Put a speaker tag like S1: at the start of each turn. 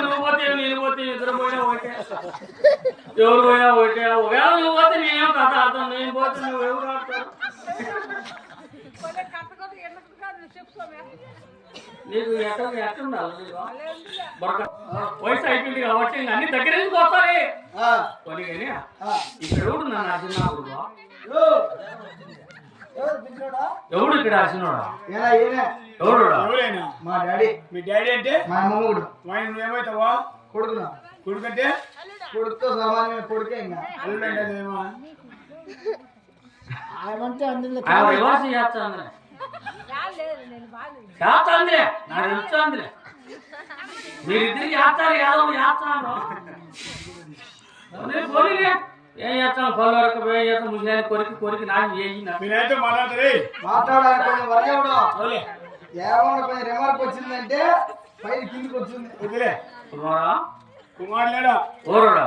S1: నువ్వు పోతే నేను పోతే ఇద్దరు పోయినా ఒకటే, ఎవరు పోయినా ఒకటే. ఒకవేళ నువ్వు పోతే నేనేం కథ ఆడతాను, నేను పోతే నువ్వు ఎవరు ఆడతావు? నీకు ఎట్టుండాలి వయసు అయిపోయింది కాబట్టి అన్ని దగ్గర నుంచి పోతాయి కొని. కానీ ఇక్కడ ఎవడు నన్ను అర్జునాడు? ఎవడు ఇక్కడ అర్జునాడా? ఎవడు?
S2: మా డాడీ.
S3: మీ డాడీ అంటే
S2: మా అమ్మమ్మ.
S3: నువ్వేమవుతావా?
S2: కొడుకున్నా.
S3: కొడుకంటే
S2: కొడుకుతో సమానమే. కొడుకే ఇంకా
S3: అల్లుడంటేమో
S2: ఆయమంటే అందులో
S1: చేస్తాందిలే నాకు తెలుస్తాందిలే. మీరిద్దరు చేస్తారు ఏదో చేస్తాను. ఏం చేస్తాను పళ్ళు వరకు ఏం చేస్తాను ముసలి కొరికి కొరికి నాకు
S3: మీరైతే
S2: మాట్లాడాలి. వరగడు ఏమన్నా కొంచెం రిమార్క్ వచ్చిందంటే పైన కిందికి వచ్చింది.
S3: కుమార్ లేడా?
S1: ఓరడా